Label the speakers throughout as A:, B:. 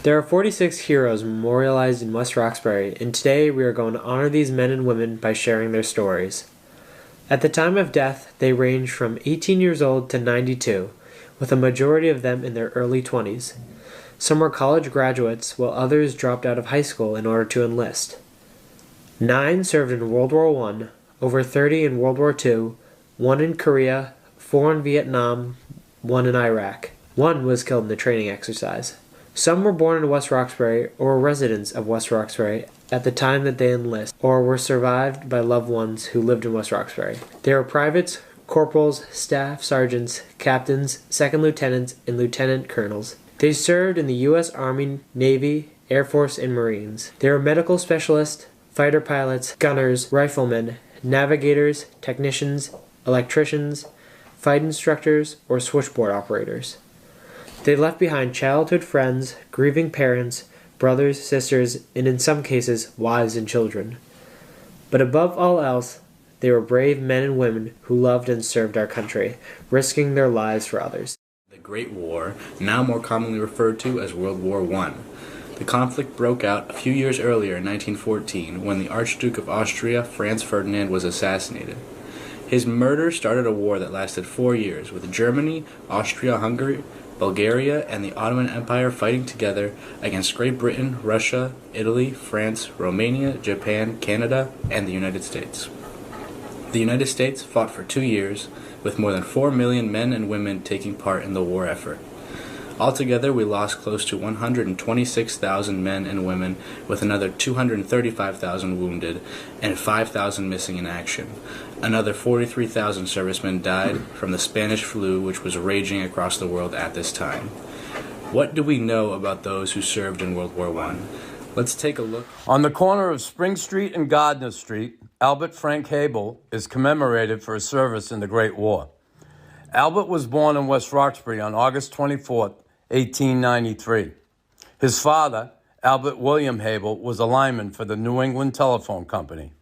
A: There are 46 heroes memorialized in West Roxbury, and today we are going to honor these men and women by sharing their stories. At the time of death, they range from 18 years old to 92, with a majority of them in their early 20s. Some were college graduates, while others dropped out of high school in order to enlist. 9 served in World War I, over 30 in World War II, 1 in Korea, 4 in Vietnam, 1 in Iraq. 1 was killed in the training exercise. Some were born in West Roxbury or were residents of West Roxbury at the time that they enlisted, or were survived by loved ones who lived in West Roxbury. They were privates, corporals, staff sergeants, captains, second lieutenants, and lieutenant colonels. They served in the U.S. Army, Navy, Air Force, and Marines. They were medical specialists, fighter pilots, gunners, riflemen, navigators, technicians, electricians, fight instructors, or switchboard operators. They left behind childhood friends, grieving parents, brothers, sisters, and in some cases, wives and children. But above all else, they were brave men and women who loved and served our country, risking their lives for others.
B: The Great War, now more commonly referred to as World War I. The conflict broke out a few years earlier in 1914 when the Archduke of Austria, Franz Ferdinand, was assassinated. His murder started a war that lasted 4 years, with Germany, Austria-Hungary, Bulgaria, and the Ottoman Empire fighting together against Great Britain, Russia, Italy, France, Romania, Japan, Canada, and the United States. The United States fought for 2 years, with more than 4 million men and women taking part in the war effort. Altogether, we lost close to 126,000 men and women, with another 235,000 wounded and 5,000 missing in action. Another 43,000 servicemen died from the Spanish flu, which was raging across the world at this time. What do we know about those who served in World War I? Let's take a look.
C: On the corner of Spring Street and Gardner Street, Albert Frank Habel is commemorated for his service in the Great War. Albert was born in West Roxbury on August 24, 1893. His father, Albert William Habel, was a lineman for the New England Telephone Company.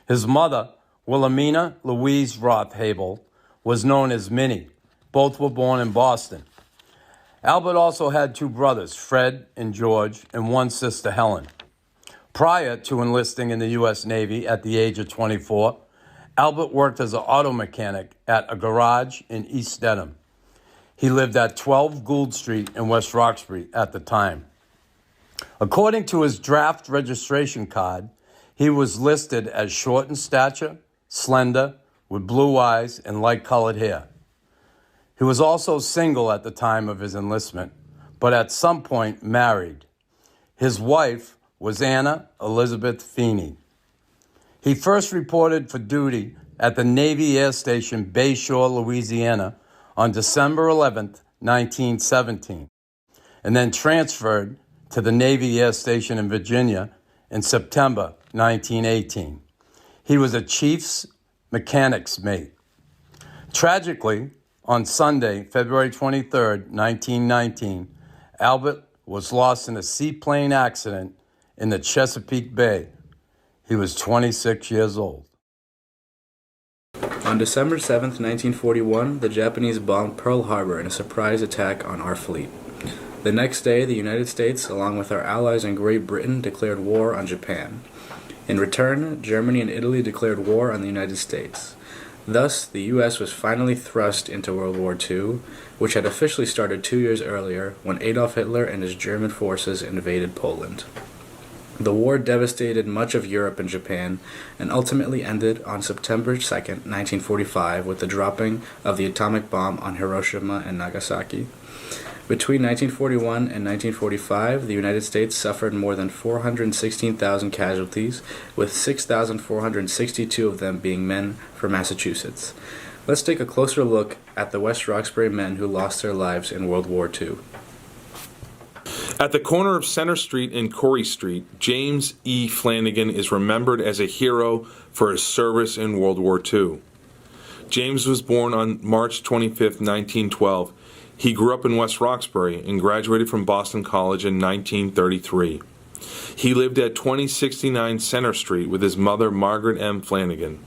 C: His mother, Wilhelmina Louise Roth Habel, was known as Minnie. Both were born in Boston. Albert also had 2 brothers, Fred and George, and 1 sister, Helen. Prior to enlisting in the U.S. Navy at the age of 24, Albert worked as an auto mechanic at a garage in East Dedham. He lived at 12 Gould Street in West Roxbury at the time. According to his draft registration card, he was listed as short in stature, slender, with blue eyes and light-colored hair. He was also single at the time of his enlistment, but at some point married. His wife was Anna Elizabeth Feeney. He first reported for duty at the Navy Air Station Bayshore, Louisiana, on December 11, 1917, and then transferred to the Navy Air Station in Virginia in September 1918. He was a chief's mechanic's mate. Tragically, on Sunday, February 23, 1919, Albert was lost in a seaplane accident in the Chesapeake Bay. He was 26 years old.
B: On December 7, 1941, the Japanese bombed Pearl Harbor in a surprise attack on our fleet. The next day, the United States, along with our allies in Great Britain, declared war on Japan. In return, Germany and Italy declared war on the United States. Thus, the U.S. was finally thrust into World War II, which had officially started 2 years earlier when Adolf Hitler and his German forces invaded Poland. The war devastated much of Europe and Japan, and ultimately ended on September 2, 1945, with the dropping of the atomic bomb on Hiroshima and Nagasaki. Between 1941 and 1945, the United States suffered more than 416,000 casualties, with 6,462 of them being men from Massachusetts. Let's take a closer look at the West Roxbury men who lost their lives in World War II.
D: At the corner of Center Street and Corey Street, James E. Flanagan is remembered as a hero for his service in World War II. James was born on March 25, 1912. He grew up in West Roxbury and graduated from Boston College in 1933. He lived at 2069 Center Street with his mother, Margaret M. Flanagan.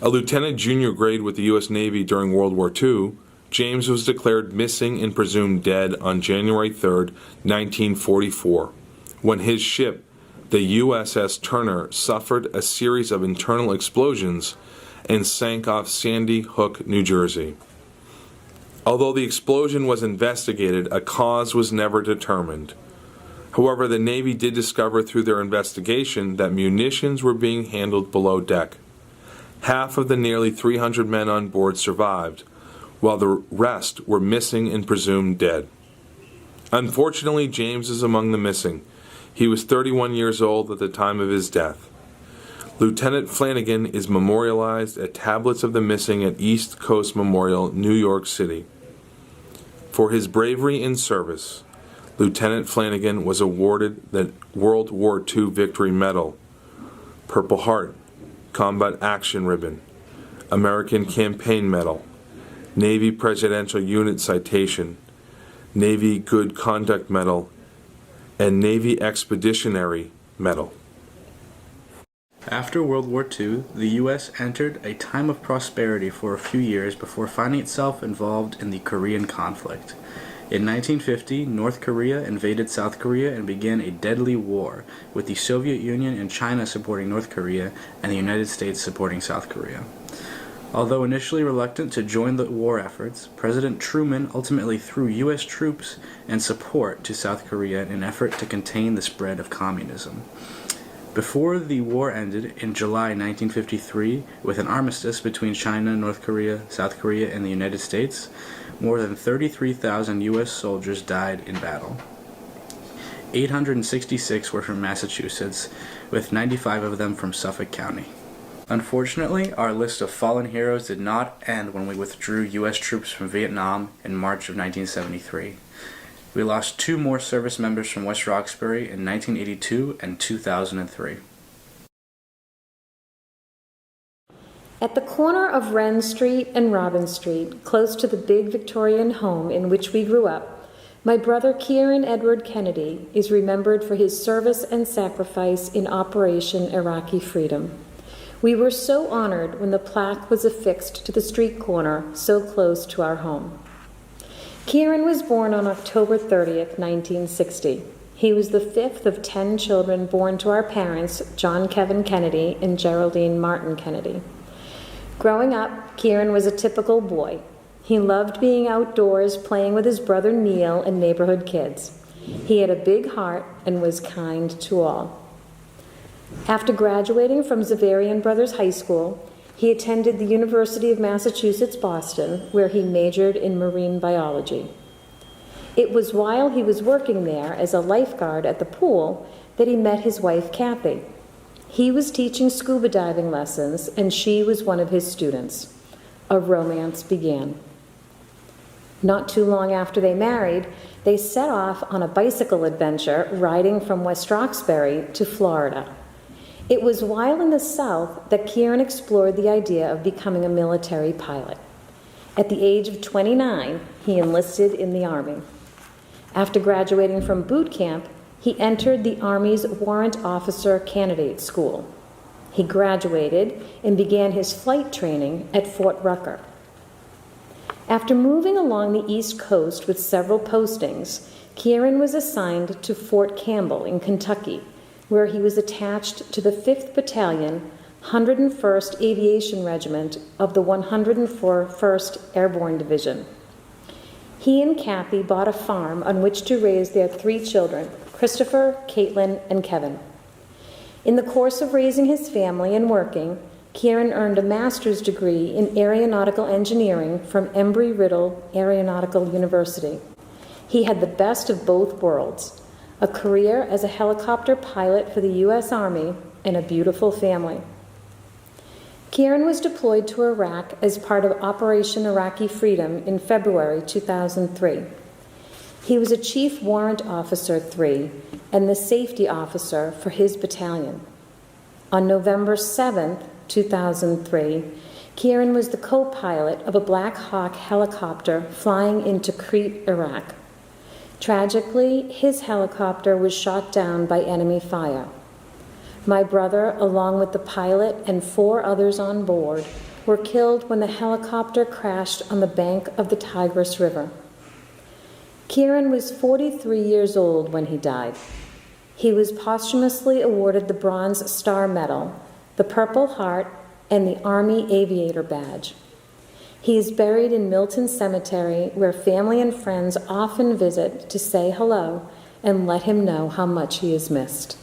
D: A lieutenant junior grade with the U.S. Navy during World War II, James was declared missing and presumed dead on January 3, 1944, when his ship, the USS Turner, suffered a series of internal explosions and sank off Sandy Hook, New Jersey. Although the explosion was investigated, a cause was never determined. However, the Navy did discover through their investigation that munitions were being handled below deck. Half of the nearly 300 men on board survived, while the rest were missing and presumed dead. Unfortunately, James is among the missing. He was 31 years old at the time of his death. Lieutenant Flanagan is memorialized at Tablets of the Missing at East Coast Memorial, New York City. For his bravery in service, Lieutenant Flanagan was awarded the World War II Victory Medal, Purple Heart, Combat Action Ribbon, American Campaign Medal, Navy Presidential Unit Citation, Navy Good Conduct Medal, and Navy Expeditionary Medal.
B: After World War II, the U.S. entered a time of prosperity for a few years before finding itself involved in the Korean conflict. In 1950, North Korea invaded South Korea and began a deadly war, with the Soviet Union and China supporting North Korea and the United States supporting South Korea. Although initially reluctant to join the war efforts, President Truman ultimately threw U.S. troops and support to South Korea in an effort to contain the spread of communism. Before the war ended in July 1953, with an armistice between China, North Korea, South Korea, and the United States, more than 33,000 U.S. soldiers died in battle. 866 were from Massachusetts, with 95 of them from Suffolk County. Unfortunately, our list of fallen heroes did not end when we withdrew U.S. troops from Vietnam in March of 1973. We lost 2 more service members from West Roxbury in 1982 and 2003.
E: At the corner of Wren Street and Robin Street, close to the big Victorian home in which we grew up, my brother Kieran Edward Kennedy is remembered for his service and sacrifice in Operation Iraqi Freedom. We were so honored when the plaque was affixed to the street corner so close to our home. Kieran was born on October 30th, 1960. He was the 5th of 10 children born to our parents, John Kevin Kennedy and Geraldine Martin Kennedy. Growing up, Kieran was a typical boy. He loved being outdoors, playing with his brother Neil and neighborhood kids. He had a big heart and was kind to all. After graduating from Xaverian Brothers High School, he attended the University of Massachusetts, Boston, where he majored in marine biology. It was while he was working there as a lifeguard at the pool that he met his wife, Kathy. He was teaching scuba diving lessons, and she was one of his students. A romance began. Not too long after they married, they set off on a bicycle adventure riding from West Roxbury to Florida. It was while in the South that Kieran explored the idea of becoming a military pilot. At the age of 29, he enlisted in the Army. After graduating from boot camp, he entered the Army's Warrant Officer Candidate School. He graduated and began his flight training at Fort Rucker. After moving along the East Coast with several postings, Kieran was assigned to Fort Campbell in Kentucky, where he was attached to the 5th Battalion, 101st Aviation Regiment of the 101st Airborne Division. He and Kathy bought a farm on which to raise their 3 children, Christopher, Caitlin, and Kevin. In the course of raising his family and working, Kieran earned a master's degree in aeronautical engineering from Embry-Riddle Aeronautical University. He had the best of both worlds, a career as a helicopter pilot for the U.S. Army and a beautiful family. Kieran was deployed to Iraq as part of Operation Iraqi Freedom in February 2003. He was a Chief Warrant Officer 3 and the safety officer for his battalion. On November 7, 2003, Kieran was the co-pilot of a Black Hawk helicopter flying into Crete, Iraq. Tragically, his helicopter was shot down by enemy fire. My brother, along with the pilot and 4 others on board, were killed when the helicopter crashed on the bank of the Tigris River. Kieran was 43 years old when he died. He was posthumously awarded the Bronze Star Medal, the Purple Heart, and the Army Aviator Badge. He is buried in Milton Cemetery, where family and friends often visit to say hello and let him know how much he is missed.